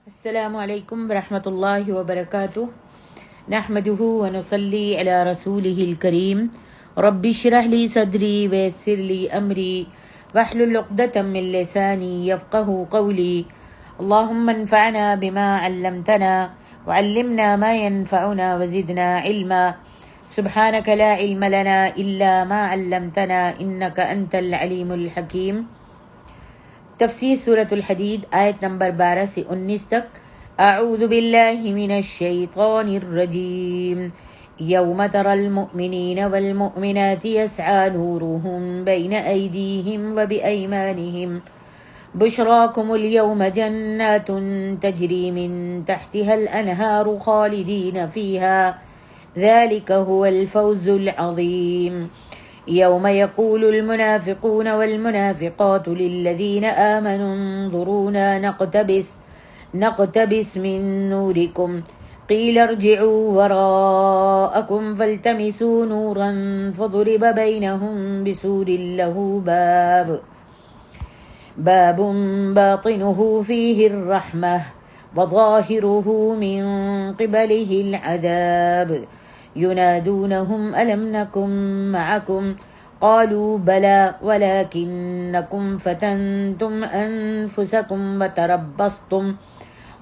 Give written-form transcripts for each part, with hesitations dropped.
السلام علیکم ورحمۃ اللہ وبرکاتہ نحمده ونصلی علی رسوله الکریم رب اشرح لی صدری ویسر لی امری واحلل عقدۃ من لسانی یفقهوا قولی اللهم انفعنا بما علمتنا وعلمنا ما ينفعنا وزدنا علما سبحانك لا علم لنا الا ما علمتنا انك انت العلیم الحکیم۔ تفسیر سورۃ الحدید آیت نمبر 12 سے 19 تک۔ اعوذ باللہ من الشیطان الرجیم۔ یوم تری المؤمنین والمؤمنات یسعی نورهم بین ایدیہم وبایمانہم بشراکم اليوم جنات تجری من تحتها الانہار خالدین فیہا ذلک هو الفوز العظیم۔ یوم یقول المنافقون والمنافقات للذین آمنوا انظرونا نقتبس من نورکم قیل ارجعوا وراءکم فالتمسوا نورا فضرب بینہم بسور له باب باطنه فیہ الرحمہ وظاہرہ من قبلہ العذاب ينادونهم ألم نكن معكم قالوا بلى ولكنكم فتنتم أنفسكم وتربصتم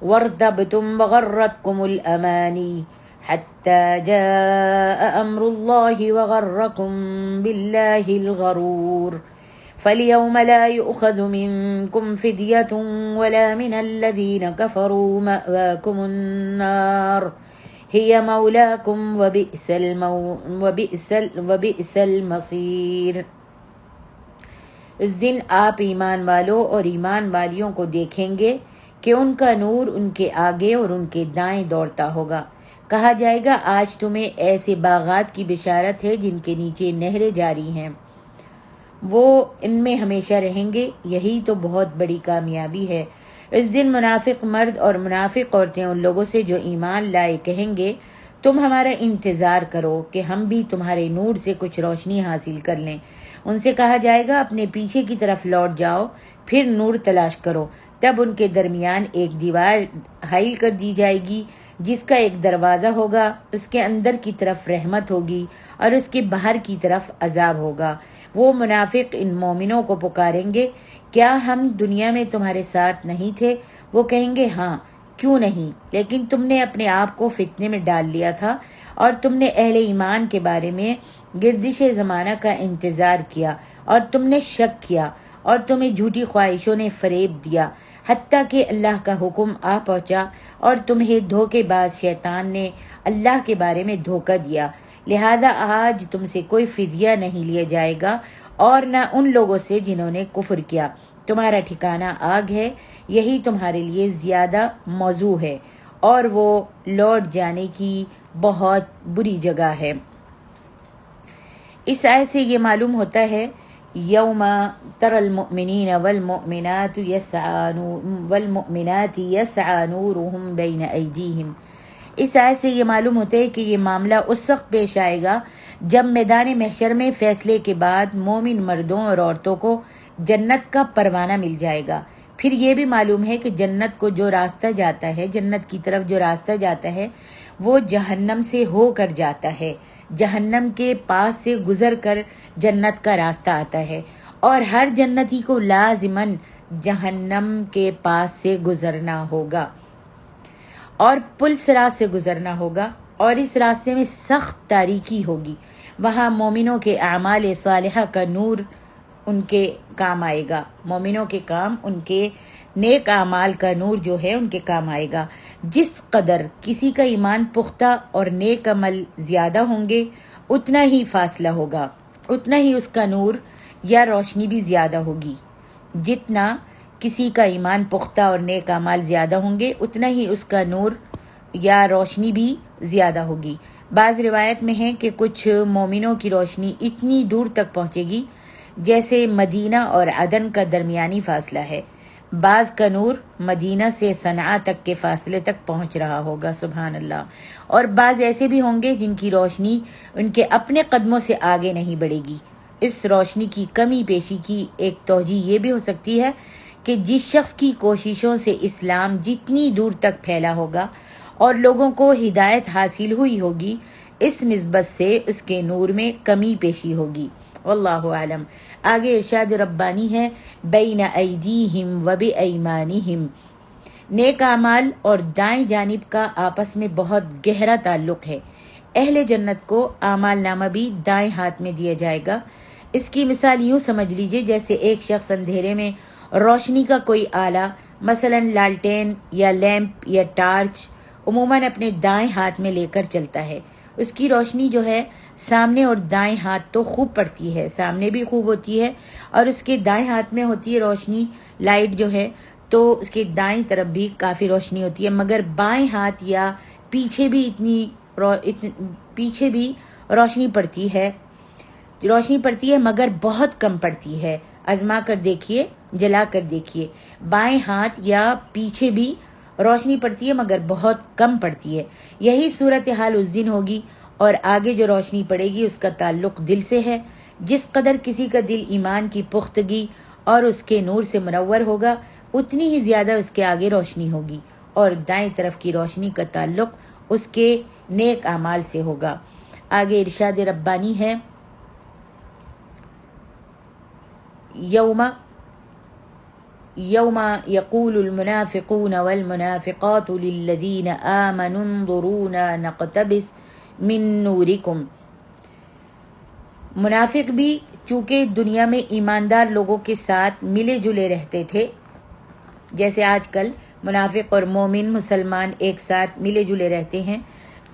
وارتبتم وغرتكم الأماني حتى جاء أمر الله وغركم بالله الغرور فاليوم لا يؤخذ منكم فدية ولا من الذين كفروا مأواكم النار هي مولاكم وبئس المصیر۔ اس دن آپ ایمان والوں اور ایمان والیوں کو دیکھیں گے کہ ان کا نور ان کے آگے اور ان کے دائیں دوڑتا ہوگا۔ کہا جائے گا آج تمہیں ایسے باغات کی بشارت ہے جن کے نیچے نہریں جاری ہیں، وہ ان میں ہمیشہ رہیں گے، یہی تو بہت بڑی کامیابی ہے۔ اس دن منافق مرد اور منافق عورتیں ان لوگوں سے جو ایمان لائے کہیں گے تم ہمارا انتظار کرو کہ ہم بھی تمہارے نور سے کچھ روشنی حاصل کر لیں۔ ان سے کہا جائے گا اپنے پیچھے کی طرف لوٹ جاؤ، پھر نور تلاش کرو۔ تب ان کے درمیان ایک دیوار حائل کر دی جائے گی جس کا ایک دروازہ ہوگا، اس کے اندر کی طرف رحمت ہوگی اور اس کے باہر کی طرف عذاب ہوگا۔ وہ منافق ان مومنوں کو پکاریں گے کیا ہم دنیا میں تمہارے ساتھ نہیں تھے؟ وہ کہیں گے ہاں، کیوں نہیں، لیکن تم نے اپنے آپ کو فتنے میں ڈال لیا تھا اور تم نے اہل ایمان کے بارے میں گردش زمانہ کا انتظار کیا اور تم نے شک کیا اور تمہیں جھوٹی خواہشوں نے فریب دیا حتیٰ کہ اللہ کا حکم آ پہنچا اور تمہیں دھوکے باز شیطان نے اللہ کے بارے میں دھوکہ دیا، لہذا آج تم سے کوئی فدیہ نہیں لیا جائے گا اور نہ ان لوگوں سے جنہوں نے کفر کیا۔ تمہارا ٹھکانہ آگ ہے، یہی تمہارے لیے زیادہ موزوں ہے اور وہ لوٹ جانے کی بہت بری جگہ ہے۔ اس آیت سے یہ معلوم ہوتا ہے یوم تری المؤمنین والمؤمنات یسعی نورهم بین ایدیہم۔ اس آیت سے یہ معلوم ہوتا ہے کہ یہ معاملہ اس وقت پیش آئے گا جب میدان محشر میں فیصلے کے بعد مومن مردوں اور عورتوں کو جنت کا پروانہ مل جائے گا۔ پھر یہ بھی معلوم ہے کہ جنت کو جو راستہ جاتا ہے، جنت کی طرف جو راستہ جاتا ہے وہ جہنم سے ہو کر جاتا ہے، جہنم کے پاس سے گزر کر جنت کا راستہ آتا ہے، اور ہر جنتی کو لازماً جہنم کے پاس سے گزرنا ہوگا اور پل صراط سے گزرنا ہوگا، اور اس راستے میں سخت تاریکی ہوگی۔ وہاں مومنوں کے اعمال صالحہ کا نور ان کے کام آئے گا، مومنوں کے کام، ان کے نیک اعمال کا نور جو ہے ان کے کام آئے گا۔ جس قدر کسی کا ایمان پختہ اور نیک عمل زیادہ ہوں گے اتنا ہی فاصلہ ہوگا، اتنا ہی اس کا نور یا روشنی بھی زیادہ ہوگی۔ جتنا کسی کا ایمان پختہ اور نیک اعمال زیادہ ہوں گے اتنا ہی اس کا نور یا روشنی بھی زیادہ ہوگی۔ بعض روایت میں ہے کہ کچھ مومنوں کی روشنی اتنی دور تک پہنچے گی جیسے مدینہ اور عدن کا درمیانی فاصلہ ہے، بعض کا نور مدینہ سے صنعاء تک کے فاصلے تک پہنچ رہا ہوگا، سبحان اللہ، اور بعض ایسے بھی ہوں گے جن کی روشنی ان کے اپنے قدموں سے آگے نہیں بڑھے گی۔ اس روشنی کی کمی پیشی کی ایک توجہ یہ بھی ہو سکتی ہے کہ جس شخص کی کوششوں سے اسلام جتنی دور تک پھیلا ہوگا اور لوگوں کو ہدایت حاصل ہوئی ہوگی، اس نسبت سے اس کے نور میں کمی پیشی ہوگی۔ واللہ عالم۔ آگے ارشاد ربانی ہے، بین ایدیہم و بایمانہم، نیک اعمال اور دائیں جانب کا آپس میں بہت گہرا تعلق ہے۔ اہل جنت کو اعمال نامہ بھی دائیں ہاتھ میں دیا جائے گا۔ اس کی مثال یوں سمجھ لیجئے جیسے ایک شخص اندھیرے میں روشنی کا کوئی آلہ، مثلا لالٹین یا لیمپ یا ٹارچ، عموماً اپنے دائیں ہاتھ میں لے کر چلتا ہے۔ اس کی روشنی جو ہے سامنے اور دائیں ہاتھ تو خوب پڑتی ہے، سامنے بھی خوب ہوتی ہے، اور اس کے دائیں ہاتھ میں ہوتی ہے روشنی، لائٹ جو ہے، تو اس کے دائیں طرف بھی کافی روشنی ہوتی ہے، مگر بائیں ہاتھ یا پیچھے بھی پیچھے بھی روشنی پڑتی ہے مگر بہت کم پڑتی ہے۔ آزما کر دیکھیے، جلا کر دیکھیے، بائیں ہاتھ یا پیچھے بھی روشنی پڑتی ہے مگر بہت کم پڑتی ہے۔ یہی صورتحال اس دن ہوگی، اور آگے جو روشنی پڑے گی اس کا تعلق دل سے ہے۔ جس قدر کسی کا دل ایمان کی پختگی اور اس کے نور سے منور ہوگا، اتنی ہی زیادہ اس کے آگے روشنی ہوگی، اور دائیں طرف کی روشنی کا تعلق اس کے نیک اعمال سے ہوگا۔ آگے ارشاد ربانی ہے، یوم یقول المنافقون والمنافقات للذین آمنوا انظرونا نقتبس من نورکم۔ منافق بھی چونکہ دنیا میں ایماندار لوگوں کے ساتھ ملے جلے رہتے تھے، جیسے آج کل منافق اور مومن مسلمان ایک ساتھ ملے جلے رہتے ہیں،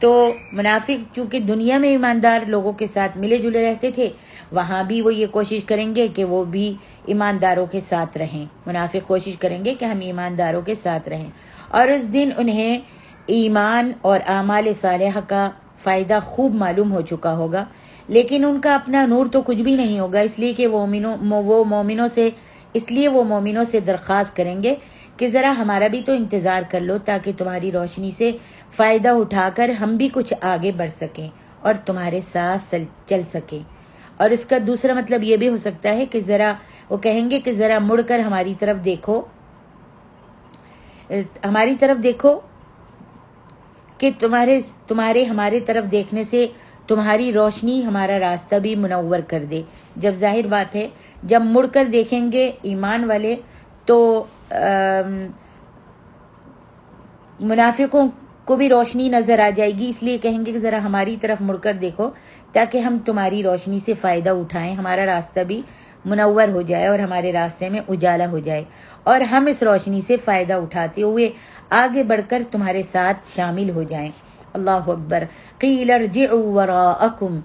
تو منافق چونکہ دنیا میں ایماندار لوگوں کے ساتھ ملے جلے رہتے تھے، وہاں بھی وہ یہ کوشش کریں گے کہ وہ بھی ایمانداروں کے ساتھ رہیں۔ منافق کوشش کریں گے کہ ہم ایمانداروں کے ساتھ رہیں، اور اس دن انہیں ایمان اور اعمال صالحہ کا فائدہ خوب معلوم ہو چکا ہوگا، لیکن ان کا اپنا نور تو کچھ بھی نہیں ہوگا، اس لیے کہ وہ مومنوں سے درخواست کریں گے کہ ذرا ہمارا بھی تو انتظار کر لو، تاکہ تمہاری روشنی سے فائدہ اٹھا کر ہم بھی کچھ آگے بڑھ سکیں اور تمہارے ساتھ چل سکیں۔ اور اس کا دوسرا مطلب یہ بھی ہو سکتا ہے کہ وہ کہیں گے کہ ذرا مڑ کر ہماری طرف دیکھو کہ تمہارے ہمارے طرف دیکھنے سے تمہاری روشنی ہمارا راستہ بھی منور کر دے۔ جب ظاہر بات ہے جب مڑ کر دیکھیں گے ایمان والے تو منافقوں کو بھی روشنی نظر آ جائے گی، اس لیے کہیں گے کہ ذرا ہماری طرف مڑ کر دیکھو تاکہ ہم تمہاری روشنی سے فائدہ اٹھائیں، ہمارا راستہ بھی منور ہو جائے اور ہمارے راستے میں اجالا ہو جائے، اور ہم اس روشنی سے فائدہ اٹھاتے ہوئے آگے بڑھ کر تمہارے ساتھ شامل ہو جائیں۔ اللہ اکبر۔ قیل ارجعوا وراءکم،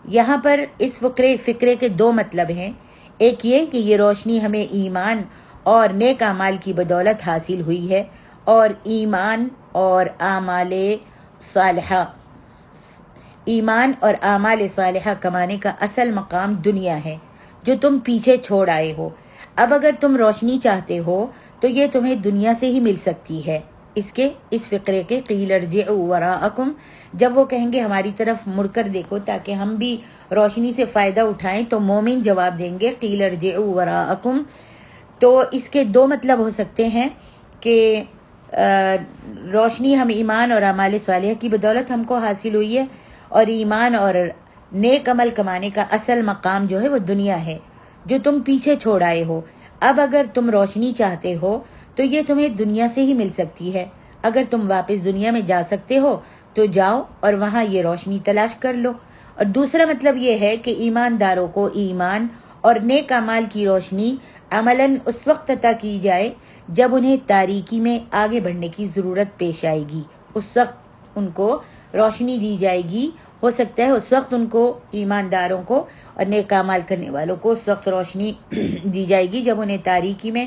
یہاں پر اس فقرے کے دو مطلب ہیں۔ ایک یہ کہ یہ روشنی ہمیں ایمان اور نیک اعمال کی بدولت حاصل ہوئی ہے، اور ایمان اور اعمال صالحہ کمانے کا اصل مقام دنیا ہے جو تم پیچھے چھوڑ آئے ہو۔ اب اگر تم روشنی چاہتے ہو تو یہ تمہیں دنیا سے ہی مل سکتی ہے۔ اس فقرے کے قیل ارجعوا وراءکم، جب وہ کہیں گے ہماری طرف مڑ کر دیکھو تاکہ ہم بھی روشنی سے فائدہ اٹھائیں، تو مومن جواب دیں گے قیل ارجعوا وراءکم۔ تو اس کے دو مطلب ہو سکتے ہیں کہ روشنی ہم ایمان اور اعمال صالحہ کی بدولت ہم کو حاصل ہوئی ہے، اور ایمان اور نیک عمل کمانے کا اصل مقام جو ہے وہ دنیا ہے جو تم پیچھے چھوڑ آئے ہو۔ اب اگر تم روشنی چاہتے ہو تو یہ تمہیں دنیا سے ہی مل سکتی ہے، اگر تم واپس دنیا میں جا سکتے ہو تو جاؤ اور وہاں یہ روشنی تلاش کر لو۔ اور دوسرا مطلب یہ ہے کہ ایمانداروں کو ایمان اور نیک اعمال کی روشنی عملاً اس وقت عطا کی جائے جب انہیں تاریکی میں آگے بڑھنے کی ضرورت پیش آئے گی، اس وقت ان کو روشنی دی جائے گی۔ ہو سکتا ہے اس وقت ان کو، ایمانداروں کو اور نیک اعمال کرنے والوں کو، اس وقت روشنی دی جائے گی جب انہیں تاریکی میں،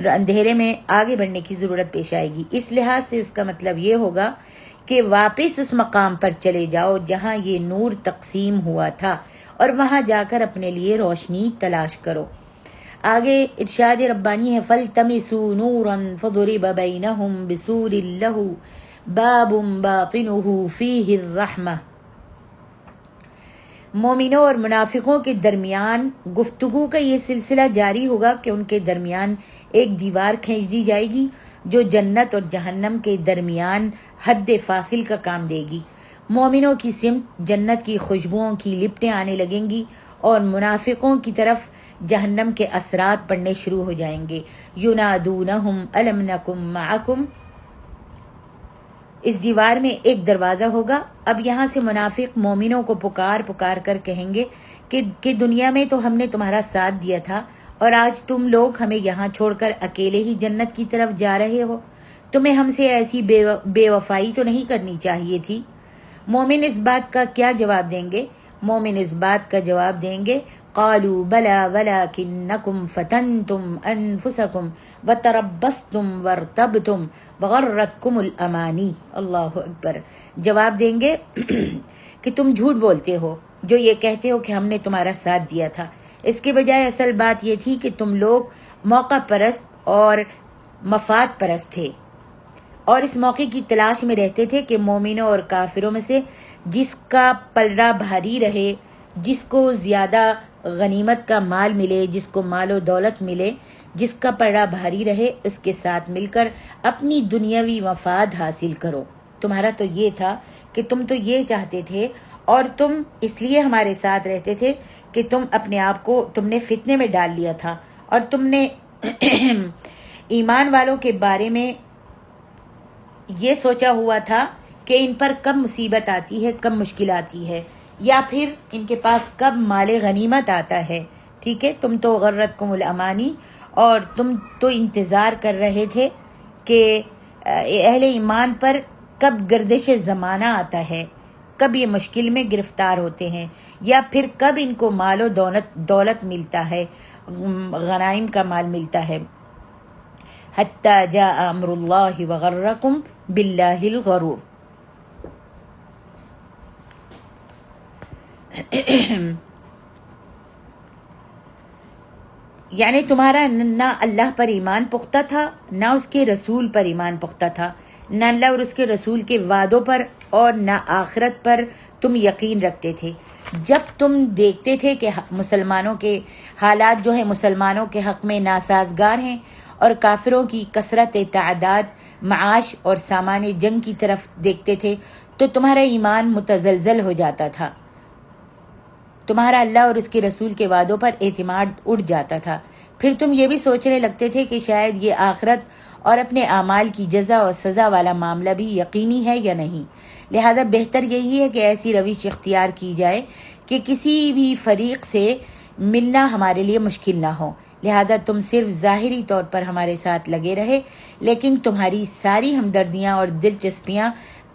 اندھیرے میں آگے بڑھنے کی ضرورت پیش آئے گی۔ اس لحاظ سے اس کا مطلب یہ ہوگا کہ واپس اس مقام پر چلے جاؤ جہاں یہ نور تقسیم ہوا تھا، اور وہاں جا کر اپنے لیے روشنی تلاش کرو۔ آگے ارشاد ربانی ہے، فَالْتَمِسُوا نُورًا فَضُرِبَ بَيْنَهُمْ بِسُورٍ لَهُ بَابٌ بَاطِنُهُ فِيهِ الرَّحْمَةُ۔ مومنوں اور منافقوں کے درمیان گفتگو کا یہ سلسلہ جاری ہوگا کہ ان کے درمیان ایک دیوار کھینچ دی جائے گی جو جنت اور جہنم کے درمیان حد فاصل کا کام دے گی۔ مومنوں کی سمت جنت کی خوشبوؤں کی لپٹیں آنے لگیں گی اور منافقوں کی طرف جہنم کے اثرات پڑنے شروع ہو جائیں گے۔ ینادونہم الم نکم معکم، اس دیوار میں ایک دروازہ ہوگا۔ اب یہاں سے منافق مومنوں کو پکار پکار کر کہیں گے کہ دنیا میں تو ہم نے تمہارا ساتھ دیا تھا اور آج تم لوگ ہمیں یہاں چھوڑ کر اکیلے ہی جنت کی طرف جا رہے ہو، تمہیں ہم سے ایسی بے وفائی تو نہیں کرنی چاہیے تھی۔ مومن اس بات کا کیا جواب دیں گے؟ مومن اس بات کا جواب دیں گے قالوا بلا ولکنکم فتنتم انفسکم وتربصتم وارتبتم وغرتکم الامانی۔ اللہ اکبر، جواب دیں گے کہ تم جھوٹ بولتے ہو جو یہ کہتے ہو کہ ہم نے تمہارا ساتھ دیا تھا، اس کے بجائے اصل بات یہ تھی کہ تم لوگ موقع پرست اور مفاد پرست تھے اور اس موقع کی تلاش میں رہتے تھے کہ مومنوں اور کافروں میں سے جس کا پلڑا بھاری رہے، جس کو زیادہ غنیمت کا مال ملے، جس کو مال و دولت ملے، جس کا پلڑا بھاری رہے، اس کے ساتھ مل کر اپنی دنیاوی مفاد حاصل کرو۔ تمہارا تو یہ تھا کہ تم تو یہ چاہتے تھے اور تم اس لیے ہمارے ساتھ رہتے تھے کہ تم اپنے آپ کو تم نے فتنے میں ڈال لیا تھا اور تم نے ایمان والوں کے بارے میں یہ سوچا ہوا تھا کہ ان پر کب مصیبت آتی ہے، کب مشکل آتی ہے، یا پھر ان کے پاس کب مال غنیمت آتا ہے۔ ٹھیک ہے، تم تو غرتکم الامانی، اور تم تو انتظار کر رہے تھے کہ اہل ایمان پر کب گردش زمانہ آتا ہے، کب یہ مشکل میں گرفتار ہوتے ہیں، یا پھر کب ان کو مال و دولت ملتا ہے، غنائم کا مال ملتا ہے۔ حتی جاء امر اللہ وغرکم باللہ الغرور۔ یعنی تمہارا نہ اللہ پر ایمان پختہ تھا، نہ اس کے رسول پر ایمان پختہ تھا، نہ اللہ اور اس کے رسول کے وعدوں پر اور نہ آخرت پر تم یقین رکھتے تھے۔ جب تم دیکھتے تھے کہ مسلمانوں کے حالات جو ہیں مسلمانوں کے حق میں ناسازگار ہیں اور کافروں کی کثرت تعداد، معاش اور سامان جنگ کی طرف دیکھتے تھے تو تمہارا ایمان متزلزل ہو جاتا تھا، تمہارا اللہ اور اس کے رسول کے وعدوں پر اعتماد اٹھ جاتا تھا۔ پھر تم یہ بھی سوچنے لگتے تھے کہ شاید یہ آخرت اور اپنے اعمال کی جزا اور سزا والا معاملہ بھی یقینی ہے یا نہیں، لہذا بہتر یہی ہے کہ ایسی روش اختیار کی جائے کہ کسی بھی فریق سے ملنا ہمارے لیے مشکل نہ ہو، لہذا تم صرف ظاہری طور پر ہمارے ساتھ لگے رہے لیکن تمہاری ساری ہمدردیاں اور دلچسپیاں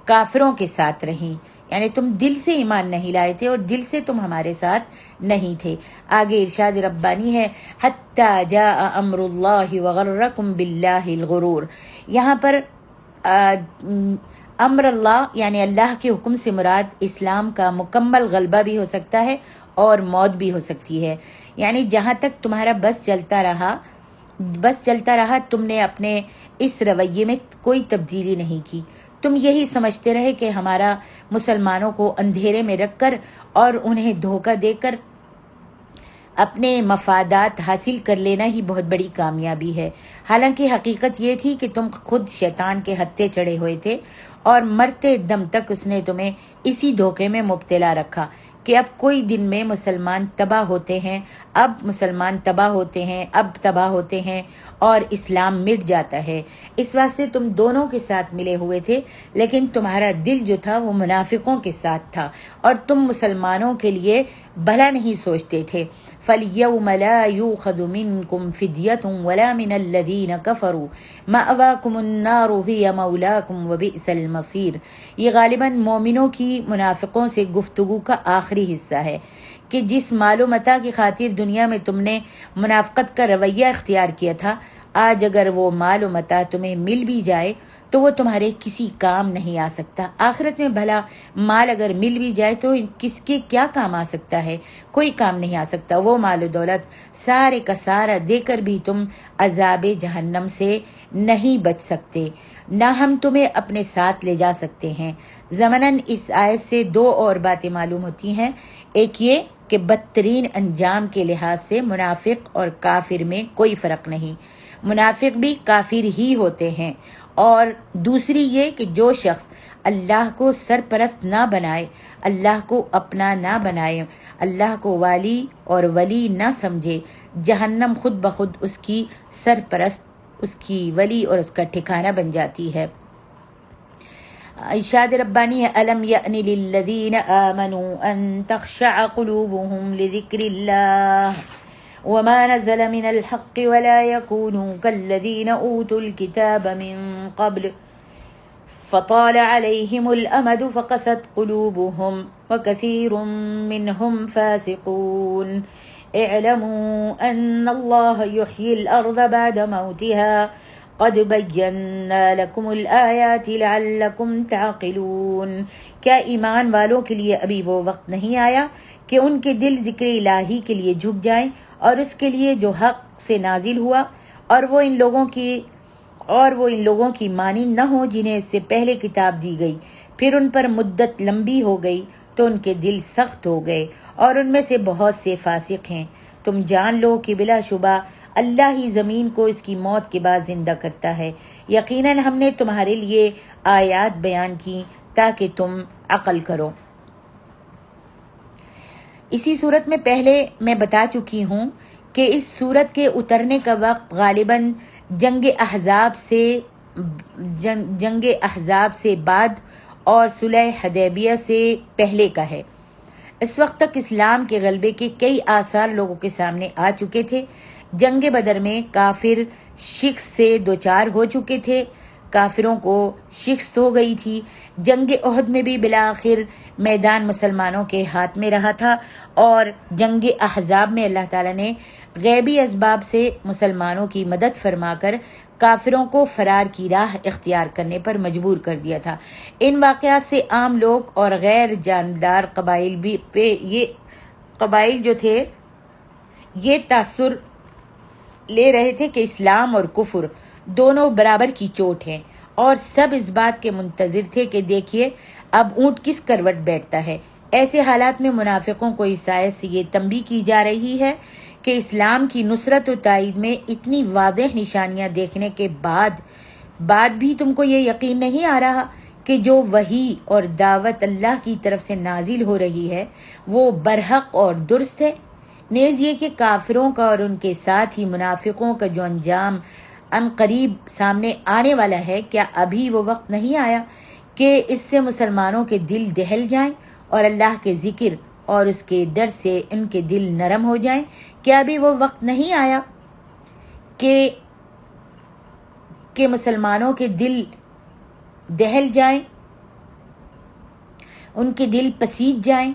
کافروں کے ساتھ رہیں، یعنی تم دل سے ایمان نہیں لائے تھے اور دل سے تم ہمارے ساتھ نہیں تھے۔ آگے ارشاد ربانی ہے حتی جاء امر اللہ وغرکم باللہ الغرور۔ یہاں پر امر اللہ یعنی اللہ کے حکم سے مراد اسلام کا مکمل غلبہ بھی ہو سکتا ہے اور موت بھی ہو سکتی ہے، یعنی جہاں تک تمہارا بس چلتا رہا تم نے اپنے اس رویے میں کوئی تبدیلی نہیں کی، تم یہی سمجھتے رہے کہ ہمارا مسلمانوں کو اندھیرے میں رکھ کر اور انہیں دھوکہ دے کر اپنے مفادات حاصل کر لینا ہی بہت بڑی کامیابی ہے، حالانکہ حقیقت یہ تھی کہ تم خود شیطان کے ہتھے چڑھے ہوئے تھے اور مرتے دم تک اس نے تمہیں اسی دھوکے میں مبتلا رکھا کہ اب کوئی دن میں مسلمان تباہ ہوتے ہیں، اب تباہ ہوتے ہیں اور اسلام مٹ جاتا ہے۔ اس واسطے تم دونوں کے ساتھ ملے ہوئے تھے، لیکن تمہارا دل جو تھا وہ منافقوں کے ساتھ تھا اور تم مسلمانوں کے لیے بھلا نہیں سوچتے تھے۔ فَالْيَوْمَ لَا يُؤْخَذُ مِنْكُمْ فِدْيَةٌ وَلَا مِنَ الَّذِينَ كَفَرُوا مَأْوَاكُمُ النَّارُ هِيَ مَوْلَاكُمْ وَبِئْسَ الْمَصِيرُ۔ یہ غالباً مومنوں کی منافقوں سے گفتگو کا آخری حصہ ہے کہ جس مال و متاع کی خاطر دنیا میں تم نے منافقت کا رویہ اختیار کیا تھا، آج اگر وہ مال و متاع تمہیں مل بھی جائے تو وہ تمہارے کسی کام نہیں آ سکتا۔ آخرت میں بھلا مال اگر مل بھی جائے تو کس کے کیا کام آ سکتا ہے؟ کوئی کام نہیں آ سکتا۔ وہ مال و دولت سارے کا سارا دے کر بھی تم عذاب جہنم سے نہیں بچ سکتے، نہ ہم تمہیں اپنے ساتھ لے جا سکتے ہیں۔ ضمناً اس آیت سے دو اور باتیں معلوم ہوتی ہیں، ایک یہ کہ بدترین انجام کے لحاظ سے منافق اور کافر میں کوئی فرق نہیں۔ منافق بھی کافر ہی ہوتے ہیں۔ اور دوسری یہ کہ جو شخص اللہ کو سرپرست نہ بنائے، اللہ کو اپنا نہ بنائے، اللہ کو والی اور ولی نہ سمجھے، جہنم خود بخود اس کی سرپرست، اس کی ولی اور اس کا ٹھکانہ بن جاتی ہے۔ ارشاد ربانی ہے، الم یأن للذین آمنوا ان تخشع قلوبهم لذکر اللہ وما نزل من الحق ولا يكونوا كالذين اوتوا الكتاب من قبل فطال عليهم الأمد فقست قلوبهم وكثير منهم فاسقون اعلموا أن الله يحيي الأرض بعد موتها قد بينا لكم الآيات لعلكم تعقلون۔ کیا ایمان والوں کے لیے ابھی وہ وقت نہیں آیا کہ ان کے دل ذکر الہی کے لیے جھک جائیں اور اس کے لیے جو حق سے نازل ہوا، اور وہ ان لوگوں کی مانند نہ ہو جنہیں اس سے پہلے کتاب دی گئی، پھر ان پر مدت لمبی ہو گئی تو ان کے دل سخت ہو گئے اور ان میں سے بہت سے فاسق ہیں۔ تم جان لو کہ بلا شبہ اللہ ہی زمین کو اس کی موت کے بعد زندہ کرتا ہے۔ یقیناً ہم نے تمہارے لیے آیات بیان کی تاکہ تم عقل کرو۔ اسی صورت میں پہلے میں بتا چکی ہوں کہ اس صورت کے اترنے کا وقت غالباً جنگ احزاب سے بعد اور صلح حدیبیہ سے پہلے کا ہے۔ اس وقت تک اسلام کے غلبے کے کئی آثار لوگوں کے سامنے آ چکے تھے۔ جنگ بدر میں کافر شکست سے دوچار ہو چکے تھے، کافروں کو شکست ہو گئی تھی۔ جنگ احد میں بھی بالآخر میدان مسلمانوں کے ہاتھ میں رہا تھا، اور جنگ احزاب میں اللہ تعالیٰ نے غیبی اسباب سے مسلمانوں کی مدد فرما کر کافروں کو فرار کی راہ اختیار کرنے پر مجبور کر دیا تھا۔ ان واقعات سے عام لوگ اور غیر جاندار قبائل جو تھے یہ تاثر لے رہے تھے کہ اسلام اور کفر دونوں برابر کی چوٹ ہیں، اور سب اس بات کے منتظر تھے کہ دیکھیے اب اونٹ کس کروٹ بیٹھتا ہے۔ ایسے حالات میں منافقوں کو اس آیت سے یہ تنبیہ کی جا رہی ہے کہ اسلام کی نصرت و تائید میں اتنی واضح نشانیاں دیکھنے کے بعد بھی تم کو یہ یقین نہیں آ رہا کہ جو وحی اور دعوت اللہ کی طرف سے نازل ہو رہی ہے وہ برحق اور درست ہے۔ نیز یہ کہ کافروں کا اور ان کے ساتھ ہی منافقوں کا جو انجام ان قریب سامنے آنے والا ہے، کیا ابھی وہ وقت نہیں آیا کہ اس سے مسلمانوں کے دل دہل جائیں اور اللہ کے ذکر اور اس کے ڈر سے ان کے دل نرم ہو جائیں؟ کیا ابھی وہ وقت نہیں آیا کہ مسلمانوں کے دل دہل جائیں، ان کے دل پسیج جائیں،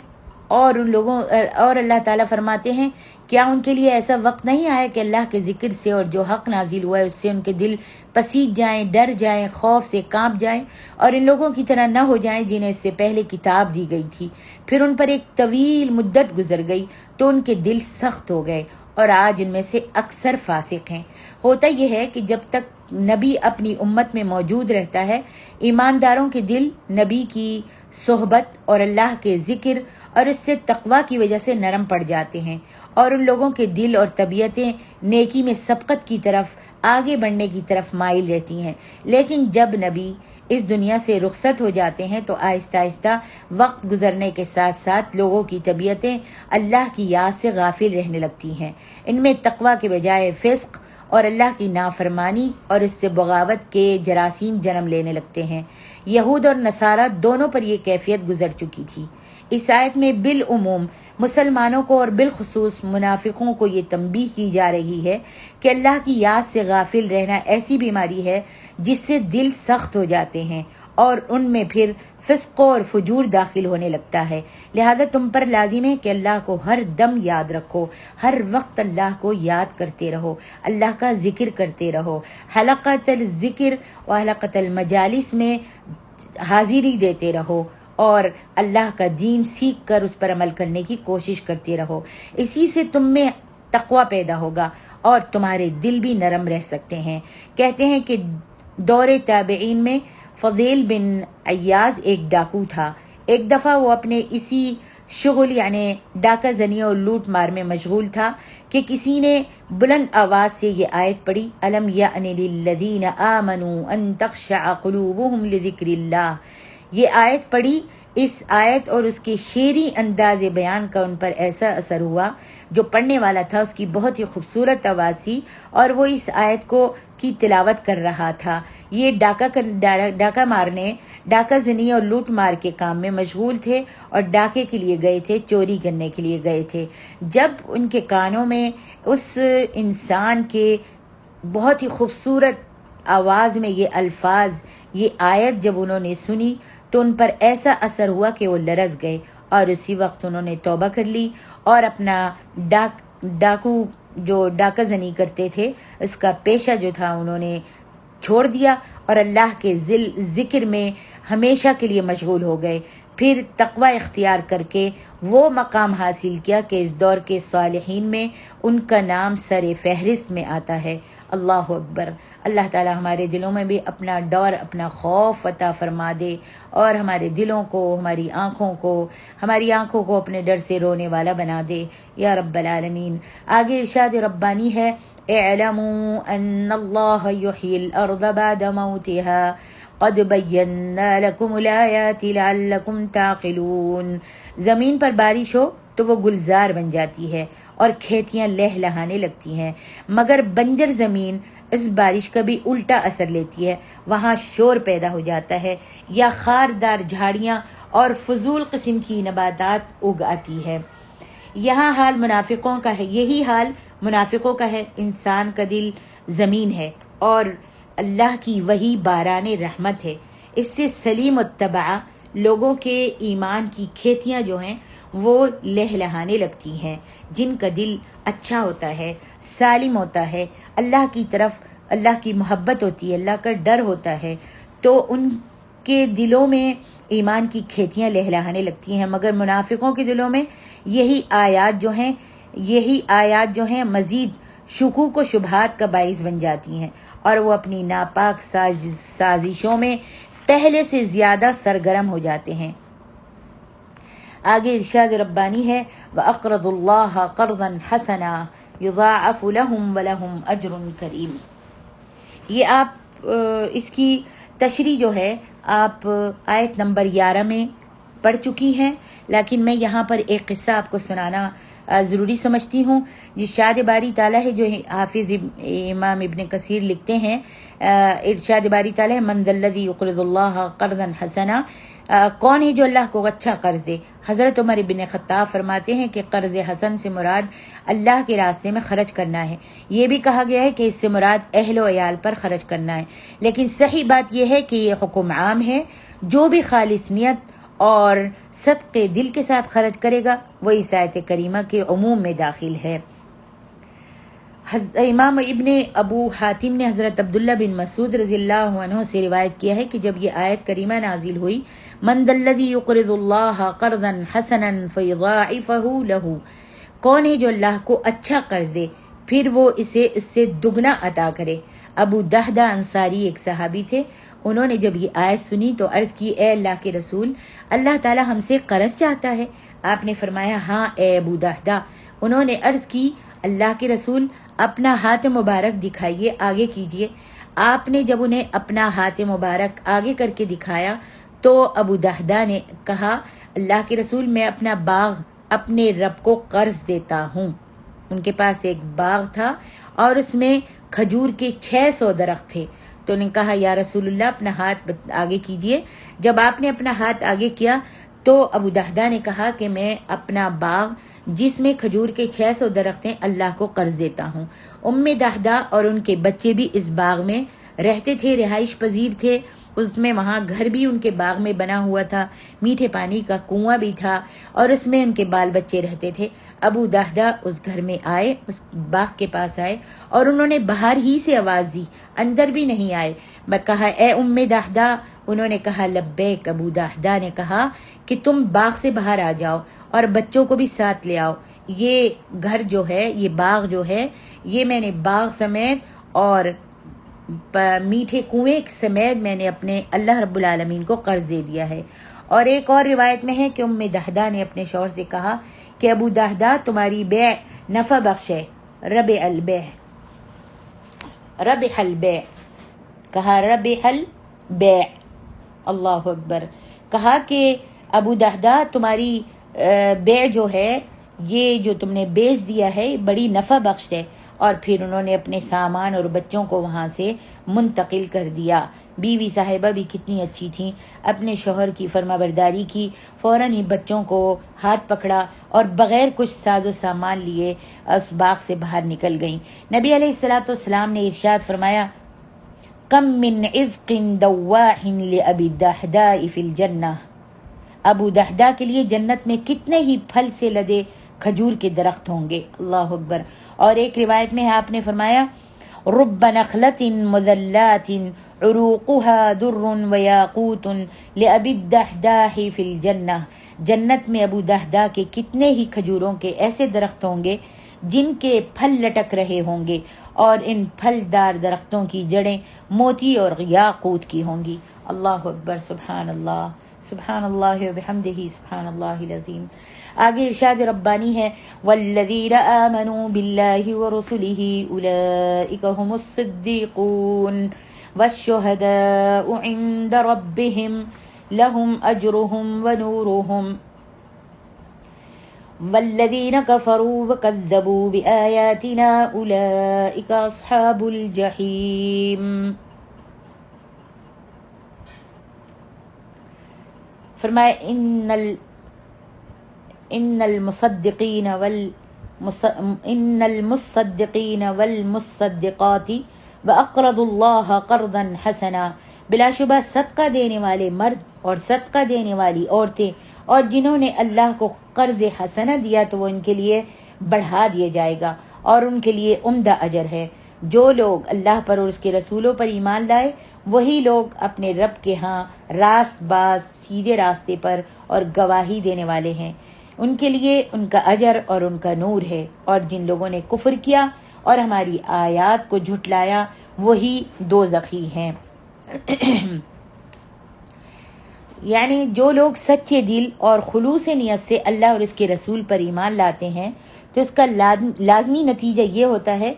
اور اللہ تعالیٰ فرماتے ہیں کیا ان کے لیے ایسا وقت نہیں آیا کہ اللہ کے ذکر سے اور جو حق نازل ہوا ہے اس سے ان کے دل پسیج جائیں، ڈر جائیں، خوف سے کانپ جائیں، اور ان لوگوں کی طرح نہ ہو جائیں جنہیں اس سے پہلے کتاب دی گئی تھی، پھر ان پر ایک طویل مدت گزر گئی تو ان کے دل سخت ہو گئے، اور آج ان میں سے اکثر فاسق ہیں۔ ہوتا یہ ہے کہ جب تک نبی اپنی امت میں موجود رہتا ہے، ایمانداروں کے دل نبی کی صحبت اور اللہ کے ذکر اور اس سے تقوی کی وجہ سے نرم پڑ جاتے ہیں، اور ان لوگوں کے دل اور طبیعتیں نیکی میں سبقت کی طرف، آگے بڑھنے کی طرف مائل رہتی ہیں۔ لیکن جب نبی اس دنیا سے رخصت ہو جاتے ہیں تو آہستہ آہستہ وقت گزرنے کے ساتھ ساتھ لوگوں کی طبیعتیں اللہ کی یاد سے غافل رہنے لگتی ہیں، ان میں تقوی کے بجائے فسق اور اللہ کی نافرمانی اور اس سے بغاوت کے جراثیم جنم لینے لگتے ہیں۔ یہود اور نصارہ دونوں پر یہ کیفیت گزر چکی تھی۔ اس آیت میں بالعموم مسلمانوں کو اور بالخصوص منافقوں کو یہ تنبیہ کی جا رہی ہے کہ اللہ کی یاد سے غافل رہنا ایسی بیماری ہے جس سے دل سخت ہو جاتے ہیں اور ان میں پھر فسق اور فجور داخل ہونے لگتا ہے۔ لہذا تم پر لازم ہے کہ اللہ کو ہر دم یاد رکھو، ہر وقت اللہ کو یاد کرتے رہو، اللہ کا ذکر کرتے رہو، حلقۃ الذکر و حلقۃ المجالس میں حاضری دیتے رہو، اور اللہ کا دین سیکھ کر اس پر عمل کرنے کی کوشش کرتے رہو۔ اسی سے تم میں تقوی پیدا ہوگا اور تمہارے دل بھی نرم رہ سکتے ہیں۔ کہتے ہیں کہ دور تابعین میں فضیل بن عیاض ایک ڈاکو تھا۔ ایک دفعہ وہ اپنے اسی شغل یعنی ڈاکہ زنی اور لوٹ مار میں مشغول تھا کہ کسی نے بلند آواز سے یہ آیت پڑھی، الم یأن للذین آمنوا ان تخشع قلوبہم لذکر اللہ۔ یہ آیت پڑھی۔ اس آیت اور اس کے شعری انداز بیان کا ان پر ایسا اثر ہوا، جو پڑھنے والا تھا اس کی بہت ہی خوبصورت آواز تھی اور وہ اس آیت کو کی تلاوت کر رہا تھا۔ یہ ڈاکہ مارنے، ڈاکہ زنی اور لوٹ مار کے کام میں مشغول تھے اور ڈاکے کے لیے گئے تھے، چوری کرنے کے لیے گئے تھے۔ جب ان کے کانوں میں اس انسان کے بہت ہی خوبصورت آواز میں یہ الفاظ، یہ آیت جب انہوں نے سنی تو ان پر ایسا اثر ہوا کہ وہ لرز گئے، اور اسی وقت انہوں نے توبہ کر لی اور اپنا ڈاکہ زنی کرتے تھے اس کا پیشہ جو تھا انہوں نے چھوڑ دیا اور اللہ کے ذکر میں ہمیشہ کے لیے مشغول ہو گئے۔ پھر تقوی اختیار کر کے وہ مقام حاصل کیا کہ اس دور کے صالحین میں ان کا نام سر فہرست میں آتا ہے۔ اللہ اکبر۔ اللہ تعالی ہمارے دلوں میں بھی اپنا ڈر، اپنا خوف عطا فرما دے، اور ہمارے دلوں کو، ہماری آنکھوں کو اپنے ڈر سے رونے والا بنا دے یا رب العالمین۔ آگے ارشاد ربانی ہے، اعلموا ان اللہ یحیی الارض بعد موتها قد بینا لکم الآیات لعلکم تعقلون۔ زمین پر بارش ہو تو وہ گلزار بن جاتی ہے اور کھیتیاں لہلہانے لگتی ہیں، مگر بنجر زمین اس بارش کا بھی الٹا اثر لیتی ہے، وہاں شور پیدا ہو جاتا ہے یا خاردار جھاڑیاں اور فضول قسم کی نباتات اگ آتی ہے۔ یہی حال منافقوں کا ہے۔ انسان کا دل زمین ہے اور اللہ کی وحی باران رحمت ہے، اس سے سلیم الطبع لوگوں کے ایمان کی کھیتیاں جو ہیں وہ لہلہانے لگتی ہیں، جن کا دل اچھا ہوتا ہے، سالم ہوتا ہے، اللہ کی طرف اللہ کی محبت ہوتی ہے، اللہ کا ڈر ہوتا ہے، تو ان کے دلوں میں ایمان کی کھیتیاں لہلہانے لگتی ہیں۔ مگر منافقوں کے دلوں میں یہی آیات جو ہیں مزید شکوک و شبہات کا باعث بن جاتی ہیں، اور وہ اپنی ناپاک سازشوں میں پہلے سے زیادہ سرگرم ہو جاتے ہیں۔ آگے ارشاد ربانی ہے، وَأَقْرَضُوا اللَّهَ قَرْضًا حَسَنًا يُضَاعَفُ لَهُمْ وَلَهُمْ أَجْرٌ كَرِيمٌ۔ یہ آپ اس کی تشریح جو ہے آپ آیت نمبر 11 میں پڑھ چکی ہیں، لیکن میں یہاں پر ایک قصہ آپ کو سنانا ضروری سمجھتی ہوں۔ یہ ارشاد باری تعالیٰ ہے، جو حافظ امام ابن کثیر لکھتے ہیں، ارشاد باری تعالیٰ ہے، من ذا الذی یقرض اللہ قرضا حسنا، کون ہے جو اللہ کو اچھا قرض دے۔ حضرت عمر ابن خطاب فرماتے ہیں کہ قرض حسن سے مراد اللہ کے راستے میں خرچ کرنا ہے۔ یہ بھی کہا گیا ہے کہ اس سے مراد اہل و عیال پر خرچ کرنا ہے، لیکن صحیح بات یہ ہے کہ یہ حکم عام ہے، جو بھی خالص نیت اور صدق دل کے ساتھ خرچ کرے گا وہ اس آیت کریمہ کے عموم میں داخل ہے۔ امام ابن ابو حاتم نے حضرت عبداللہ بن مسعود رضی اللہ عنہ سے روایت کیا ہے کہ جب یہ آیت کریمہ نازل ہوئی، من ذا الذی یقرض اللہ قرضا حسنا فیضاعفہ لہ، کون ہے جو اللہ کو اچھا قرض دے پھر وہ اس سے دگنا عطا کرے۔ ابو دہدہ انصاری ایک صحابی تھے، انہوں نے جب یہ آیت سنی تو عرض کی، اے اللہ کے رسول، اللہ تعالی ہم سے قرض چاہتا ہے؟ آپ نے فرمایا، ہاں اے ابو دہدہ۔ انہوں نے عرض کی، اللہ کے رسول اپنا ہاتھ مبارک دکھائیے، آگے کیجیے۔ آپ نے جب انہیں اپنا ہاتھ مبارک آگے کر کے دکھایا تو ابو دہدہ نے کہا، اللہ کے رسول میں اپنا باغ اپنے رب کو قرض دیتا ہوں۔ ان کے پاس ایک باغ تھا اور اس میں کھجور کے 600 درخت تھے، تو انہوں نے کہا، یا رسول اللہ اپنا ہاتھ آگے کیجیے۔ جب آپ نے اپنا ہاتھ آگے کیا تو ابو دہدہ نے کہا کہ میں اپنا باغ جس میں کھجور کے 600 درخت ہیں اللہ کو قرض دیتا ہوں۔ ام دہدہ اور ان کے بچے بھی اس باغ میں رہتے تھے، رہائش پذیر تھے، اس میں وہاں گھر بھی ان کے باغ میں بنا ہوا تھا، میٹھے پانی کا کنواں بھی تھا اور اس میں ان کے بال بچے رہتے تھے۔ ابو دہدہ اس گھر میں آئے، اس باغ کے پاس آئے اور انہوں نے باہر ہی سے آواز دی، اندر بھی نہیں آئے۔ میں کہا، اے ام دہدہ، انہوں نے کہا، لبیک۔ ابو دہدہ نے کہا کہ تم باغ سے باہر آ جاؤ اور بچوں کو بھی ساتھ لے آؤ، یہ گھر جو ہے، یہ باغ جو ہے، یہ میں نے باغ سمیت اور میٹھے کنویں سمیت میں نے اپنے اللہ رب العالمین کو قرض دے دیا ہے، اور ایک اور روایت میں ہے کہ ام دہدہ نے اپنے شوہر سے کہا کہ ابو دہدہ تمہاری بیع نفع بخش ہے، ربح البیع، کہا ربح البیع، اللہ اکبر، کہا کہ ابو دہدہ تمہاری بیع جو ہے، یہ جو تم نے بیچ دیا ہے بڑی نفع بخش ہے۔ اور پھر انہوں نے اپنے سامان اور بچوں کو وہاں سے منتقل کر دیا۔ بیوی صاحبہ بھی کتنی اچھی تھیں، اپنے شوہر کی فرما برداری کی، فوراً ہی بچوں کو ہاتھ پکڑا اور بغیر کچھ ساز و سامان لیے اس باغ سے باہر نکل گئیں۔ نبی علیہ الصلوۃ والسلام نے ارشاد فرمایا، کم من عذق دواح لأبی الدہداء فی الجنہ، ابو دہدہ کے لیے جنت میں کتنے ہی پھل سے لدے کھجور کے درخت ہوں گے، اللہ اکبر۔ اور ایک روایت میں آپ نے فرمایا، رب نخلۃ مذلات عروقها در ویاقوت لأبی الدہداء فی الجنہ، جنت میں ابو دہدہ کے کتنے ہی کھجوروں کے ایسے درخت ہوں گے جن کے پھل لٹک رہے ہوں گے، اور ان پھلدار درختوں کی جڑیں موتی اور یاقوت کی ہوں گی، اللہ اکبر، سبحان اللہ، سبحان اللہ وبحمدہ، سبحان اللہ العظیم۔ آگے ارشاد ربانی ہے، والذین آمنوا باللہ ورسلہ اولئک هم الصدیقون والشہداء عند ربہم لهم اجرهم ونورهم والذین کفروا وکذبوا بآیاتنا اولئک اصحاب الجحیم۔ فرمائے ان المصدقین والمصدقات واقرضوا اللہ قرضا حسنا، بلا شبہ صدقہ دینے والے مرد اور صدقہ دینے والی عورتیں اور جنہوں نے اللہ کو قرض حسنہ دیا تو وہ ان کے لیے بڑھا دیا جائے گا اور ان کے لیے عمدہ اجر ہے۔ جو لوگ اللہ پر اور اس کے رسولوں پر ایمان لائے وہی لوگ اپنے رب کے ہاں راست باز سیدھے راستے پر اور گواہی دینے والے ہیں، ان کے لیے ان کا اجر اور ان کا نور ہے، اور جن لوگوں نے کفر کیا اور ہماری آیات کو جھٹلایا وہی دوزخی ہیں۔ یعنی جو لوگ سچے دل اور خلوص نیت سے اللہ اور اس کے رسول پر ایمان لاتے ہیں تو اس کا لازمی نتیجہ یہ ہوتا ہے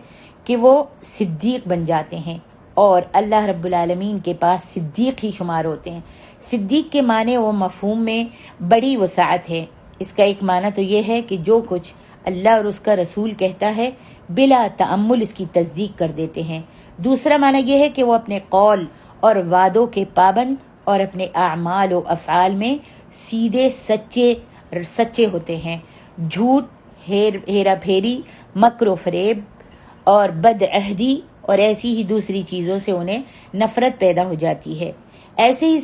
کہ وہ صدیق بن جاتے ہیں اور اللہ رب العالمین کے پاس صدیق ہی شمار ہوتے ہیں۔ صدیق کے معنی و مفہوم میں بڑی وسعت ہے۔ اس کا ایک معنی تو یہ ہے کہ جو کچھ اللہ اور اس کا رسول کہتا ہے بلا تأمل اس کی تصدیق کر دیتے ہیں۔ دوسرا معنی یہ ہے کہ وہ اپنے قول اور وعدوں کے پابند اور اپنے اعمال و افعال میں سیدھے سچے ہوتے ہیں۔ جھوٹ، ہیرا پھیری، مکر و فریب اور بدعہدی اور ایسی ہی دوسری چیزوں سے انہیں نفرت پیدا ہو جاتی ہے۔ ایسے ہی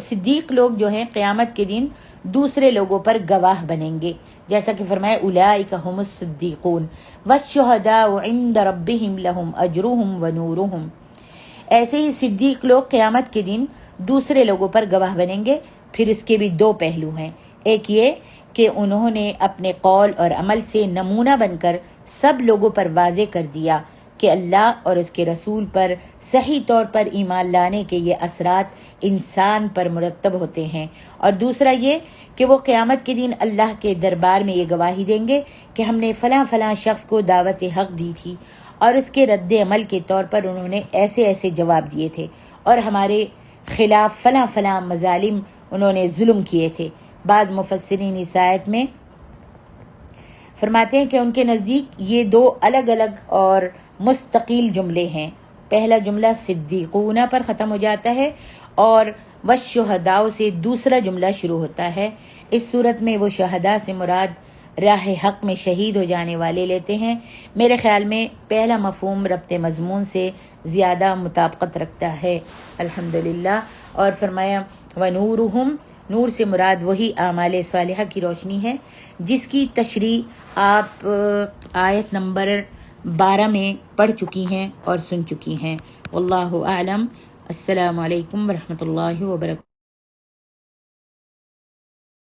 صدیق لوگ جو ہیں قیامت کے دن دوسرے لوگوں پر گواہ بنیں گے، جیسا کہ فرمایا اولئک هم الصدیقون والشہداء عند ربہم لہم اجرہم ونورہم۔ ایسے ہی صدیق لوگ قیامت کے دن دوسرے لوگوں پر گواہ بنیں گے۔ پھر اس کے بھی دو پہلو ہیں، ایک یہ کہ انہوں نے اپنے قول اور عمل سے نمونہ بن کر سب لوگوں پر واضح کر دیا کہ اللہ اور اس کے رسول پر صحیح طور پر ایمان لانے کے یہ اثرات انسان پر مرتب ہوتے ہیں، اور دوسرا یہ کہ وہ قیامت کے دن اللہ کے دربار میں یہ گواہی دیں گے کہ ہم نے فلاں فلاں شخص کو دعوت حق دی تھی اور اس کے رد عمل کے طور پر انہوں نے ایسے ایسے جواب دیے تھے اور ہمارے خلاف فلاں فلاں مظالم انہوں نے ظلم کیے تھے۔ بعض مفسرین اس آیت میں فرماتے ہیں کہ ان کے نزدیک یہ دو الگ الگ اور مستقل جملے ہیں۔ پہلا جملہ صدیقون پر ختم ہو جاتا ہے اور والشہداء سے دوسرا جملہ شروع ہوتا ہے۔ اس صورت میں وہ شہداء سے مراد راہ حق میں شہید ہو جانے والے لیتے ہیں۔ میرے خیال میں پہلا مفہوم ربط مضمون سے زیادہ مطابقت رکھتا ہے، الحمدللہ۔ اور فرمایا ونورہم، نور سے مراد وہی اعمال صالحہ کی روشنی ہے جس کی تشریح آپ آیت نمبر 12 میں پڑھ چکی ہیں اور سن چکی ہیں۔ واللہ اعلم۔ السلام علیکم ورحمۃ اللہ وبرکاتہ۔